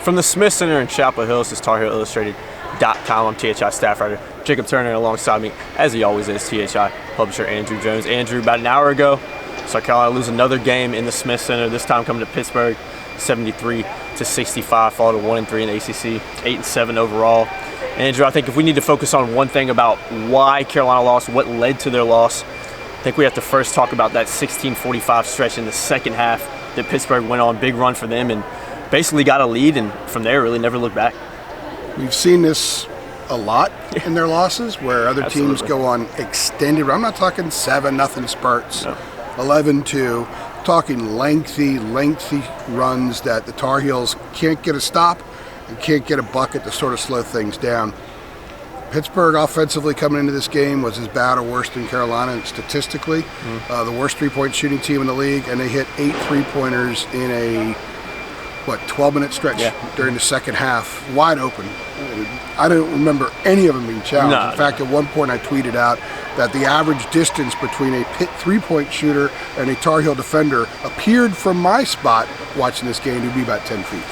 From the Smith Center in Chapel Hill, this is TarHeelIllustrated.com. I'm THI staff writer Jacob Turner, alongside me, as he always is, THI publisher Andrew Jones. Andrew, about an hour ago, South Carolina lose another game in the Smith Center, this time coming to Pittsburgh, 73-65, followed to 1-3 in the ACC, 8-7 overall. Andrew, I think if we need to focus on one thing about why Carolina lost, what led to their loss, I think we have to first talk about that 16:45 stretch in the second half that Pittsburgh went on, big run for them, and basically got a lead, and from there really never looked back. We've seen this a lot in their losses, where other teams go on extended. I'm not talking 7-0 spurts, no. 11-2. Talking lengthy runs that the Tar Heels can't get a stop and can't get a bucket to sort of slow things down. Pittsburgh offensively coming into this game was as bad or worse than Carolina statistically. The worst three-point shooting team in the league, and they hit 8 three-pointers in a 12-minute stretch during the second half, wide open. I don't remember any of them being challenged. In fact, at one point I tweeted out that the average distance between a Pitt three-point shooter and a Tar Heel defender appeared from my spot watching this game to be about 10 feet.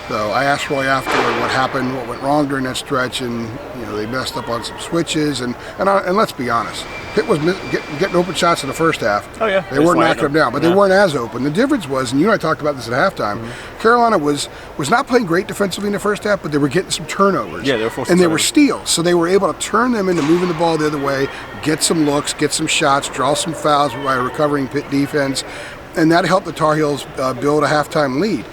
So I asked Roy afterward what happened, what went wrong during that stretch, and they messed up on some switches, and let's be honest, Pitt was getting open shots in the first half. Oh yeah, they weren't knocking them down, but they weren't as open. The difference was, and you and I talked about this at halftime, Carolina was not playing great defensively in the first half, but they were getting some turnovers. Yeah, they were forced and they were steals, so they were able to turn them into moving the ball the other way, get some looks, get some shots, draw some fouls by recovering Pitt defense, and that helped the Tar Heels build a halftime lead.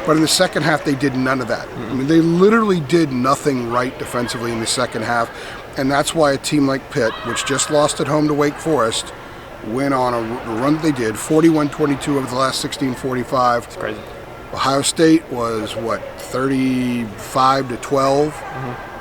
But in the second half, they did none of that. I mean, they literally did nothing right defensively in the second half, and that's why a team like Pitt, which just lost at home to Wake Forest, went on a run that they did, 41-22 over the last 16:45. That's crazy. Ohio State was, 35-12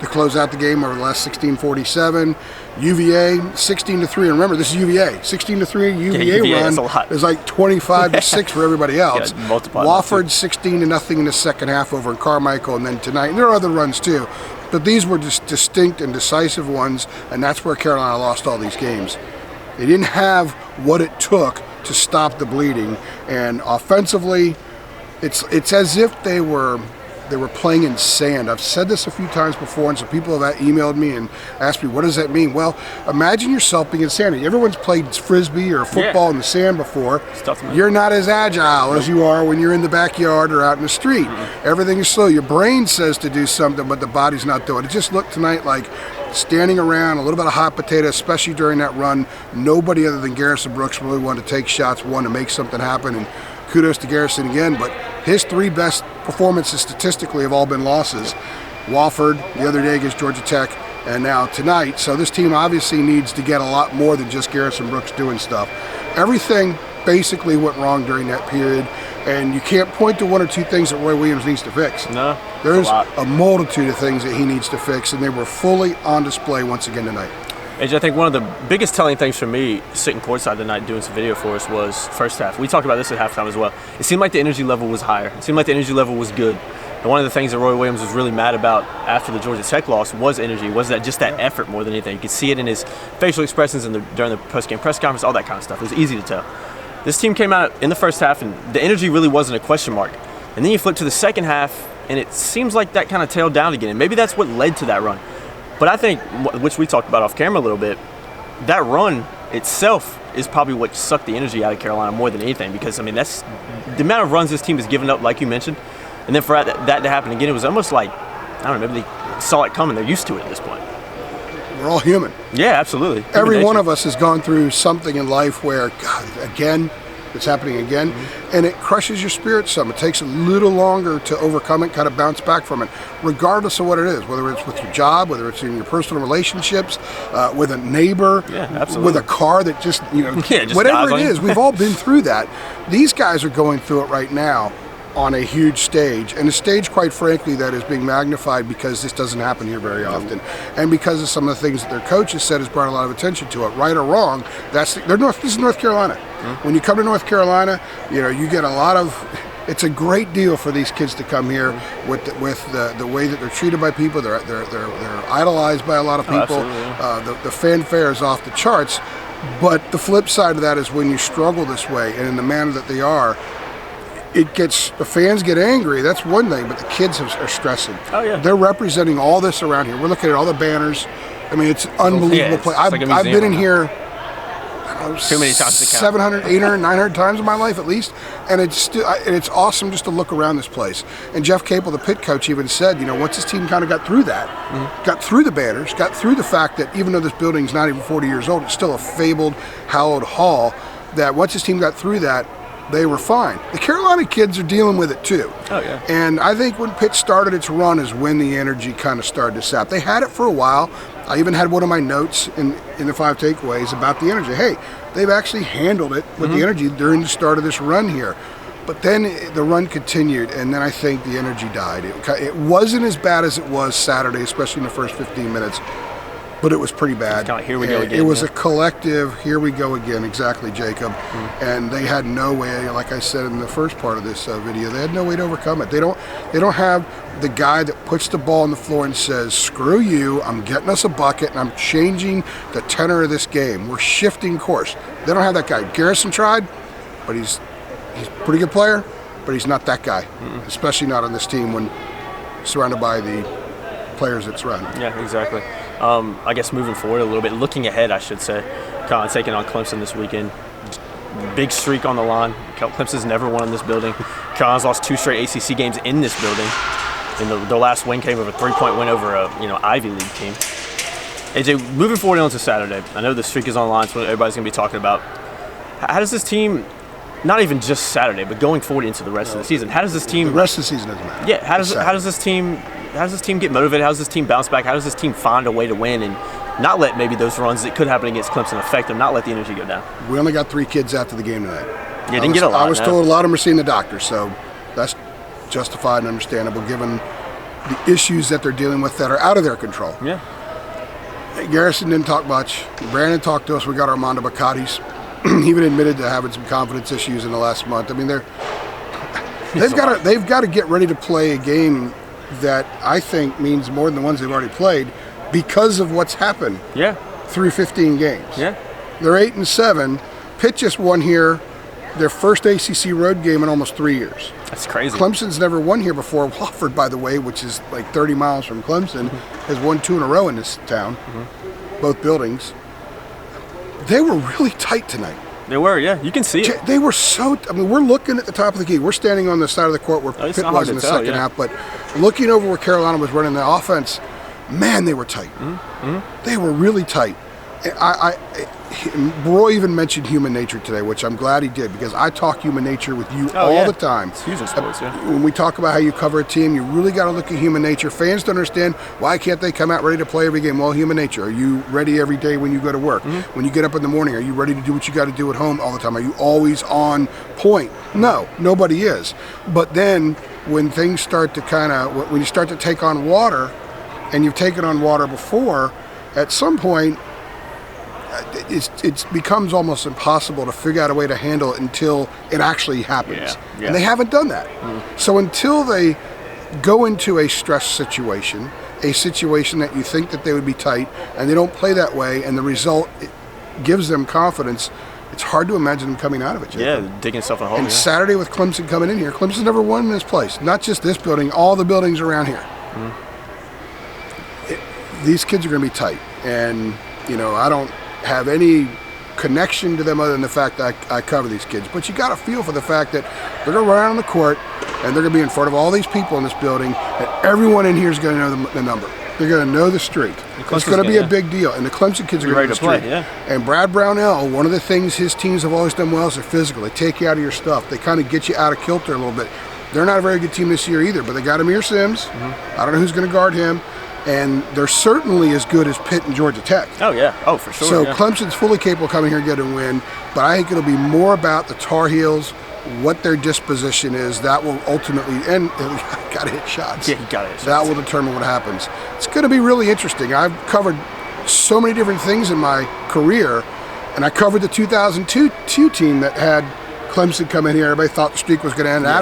to close out the game over the last 16:47. UVA 16-3, and remember this is UVA. 16-3 UVA run is like 25-6 for everybody else. Wofford 16-0 in the second half over in Carmichael, and then tonight. And there are other runs too, but these were just distinct and decisive ones, and that's where Carolina lost all these games. They didn't have what it took to stop the bleeding, and offensively, it's as if they were playing in sand. I've said this a few times before, and some people have emailed me and asked me, what does that mean? Well, imagine yourself being in sand. Everyone's played Frisbee or football in the sand before. You're not as agile as you are when you're in the backyard or out in the street. Everything is slow. Your brain says to do something, but the body's not doing it. It just looked tonight like standing around, a little bit of hot potato, especially during that run. Nobody other than Garrison Brooks really wanted to take shots, wanted to make something happen, and kudos to Garrison again, but his 3 best performances statistically have all been losses. Wofford the other day against Georgia Tech, and now tonight. So this team obviously needs to get a lot more than just Garrison Brooks doing stuff. Everything basically went wrong during that period, and you can't point to 1 or 2 things that Roy Williams needs to fix. No, there's a multitude of things that he needs to fix, and they were fully on display once again tonight. AJ, I think one of the biggest telling things for me, sitting courtside tonight doing some video for us, was first half. We talked about this at halftime as well. It seemed like the energy level was higher. It seemed like the energy level was good. And one of the things that Roy Williams was really mad about after the Georgia Tech loss was energy, was that effort more than anything. You could see it in his facial expressions during the post-game press conference, all that kind of stuff. It was easy to tell. This team came out in the first half, and the energy really wasn't a question mark. And then you flip to the second half, and it seems like that kind of tailed down again. And maybe that's what led to that run. But I think, which we talked about off camera a little bit, that run itself is probably what sucked the energy out of Carolina more than anything, because, I mean, that's the amount of runs this team has given up, like you mentioned, and then for that to happen again, it was almost like, I don't know, maybe they saw it coming. They're used to it at this point. We're all human. Yeah, absolutely. Every one of us has gone through something in life where, God, again, it's happening again, and it crushes your spirit some. It takes a little longer to overcome it, kind of bounce back from it, regardless of what it is, whether it's with your job, whether it's in your personal relationships, with a neighbor, with a car that just whatever it is. We've all been through that. These guys are going through it right now on a huge stage, and a stage, quite frankly, that is being magnified because this doesn't happen here very often, and because of some of the things that their coaches said has brought a lot of attention to it. Right or wrong, this is North Carolina. When you come to North Carolina, you get a lot of. It's a great deal for these kids to come here with the way that they're treated by people. They're idolized by a lot of people. The fanfare is off the charts, but the flip side of that is when you struggle this way and in the manner that they are. the fans get angry. That's one thing, but the kids are stressing. Oh yeah, they're representing all this around here. We're looking at all the banners. I mean, it's unbelievable. It's like I've been in here too many times to count. 700, 800, 900 times in my life at least, and it's awesome just to look around this place. And Jeff Capel, the pit coach, even said, once his team kind of got through that, got through the banners, got through the fact that even though this building's not even 40 years old, it's still a fabled, hallowed hall, that once his team got through that, they were fine. The Carolina kids are dealing with it too. Oh yeah. And I think when Pitt started its run is when the energy kind of started to sap. They had it for a while. I even had one of my notes in the 5 takeaways about the energy. Hey, they've actually handled it with the energy during the start of this run here. But then the run continued, and then I think the energy died. It wasn't as bad as it was Saturday, especially in the first 15 minutes. But it was pretty bad. Here we go again. It was a collective, here we go again, exactly, Jacob. And they had no way, like I said in the first part of this video, they had no way to overcome it. They don't have the guy that puts the ball on the floor and says, screw you, I'm getting us a bucket, and I'm changing the tenor of this game. We're shifting course. They don't have that guy. Garrison tried, but he's a pretty good player, but he's not that guy, especially not on this team when surrounded by the players it's run. Yeah, exactly. I guess moving forward a little bit, looking ahead, I should say, taking on Clemson this weekend. Big streak on the line. Clemson's never won in this building. Carolina's lost 2 straight ACC games in this building. And the last win came with a 3-point win over a Ivy League team. AJ, moving forward onto Saturday, I know the streak is on the line, so everybody's going to be talking about. How does this team, not even just Saturday, but going forward into the rest of the season, how does this team? The rest of the season doesn't matter. Yeah, how does this team get motivated? How does this team bounce back? How does this team find a way to win and not let maybe those runs that could happen against Clemson affect them, not let the energy go down? We only got 3 kids after the game tonight. Yeah, didn't get a lot. I was told a lot of them are seeing the doctor, so that's justified and understandable given the issues that they're dealing with that are out of their control. Yeah. Garrison didn't talk much. Brandon talked to us. We got Armando Bacatis. He even admitted to having some confidence issues in the last month. I mean, they've got to get ready to play a game that I think means more than the ones they've already played because of what's happened. Yeah. Through 15 games. Yeah. They're 8-7. Pitt just won here their first ACC road game in almost 3 years. That's crazy. Clemson's never won here before. Wofford, by the way, which is like 30 miles from Clemson, has won 2 in a row in this town, both buildings. They were really tight tonight. They were, yeah. You can see it. They were so. I mean, we're looking at the top of the key. We're standing on the side of the court where Pitt was in the second half, but looking over where Carolina was running the offense, man, they were tight. They were really tight. Roy even mentioned human nature today, which I'm glad he did because I talk human nature with you all the time. It's huge in sports, yeah. When we talk about how you cover a team, you really got to look at human nature. Fans don't understand why can't they come out ready to play every game? Well, human nature. Are you ready every day when you go to work? When you get up in the morning, are you ready to do what you got to do at home all the time? Are you always on point? No, nobody is. But then when things start to when you start to take on water, and you've taken on water before, at some point, it becomes almost impossible to figure out a way to handle it until it actually happens. Yeah. And they haven't done that. So until they go into a stress situation, a situation that you think that they would be tight, and they don't play that way, and the result gives them confidence, it's hard to imagine them coming out of it, Jacob. Yeah, digging himself a hole. And Saturday with Clemson coming in here, Clemson's never won in this place. Not just this building, all the buildings around here. These kids are going to be tight. And, I don't have any connection to them other than the fact that I cover these kids. But you got to feel for the fact that they're going to run out on the court and they're going to be in front of all these people in this building, and everyone in here is going to know the number. They're going to know the streak. It's going to be a big deal. And the Clemson kids are going to know the streak. Yeah. And Brad Brownell, one of the things his teams have always done well is they're physical. They take you out of your stuff. They kind of get you out of kilter a little bit. They're not a very good team this year either, but they got Amir Sims. I don't know who's going to guard him. And they're certainly as good as Pitt and Georgia Tech. Oh, yeah. Oh, for sure. So Clemson's fully capable of coming here and getting a win. But I think it'll be more about the Tar Heels, what their disposition is. That will ultimately, and got to hit shots. Yeah, you got to hit shots. That will determine what happens. It's going to be really interesting. I've covered so many different things in my career, and I covered the 2002 team that had Clemson come in here. Everybody thought the streak was going to end. Adam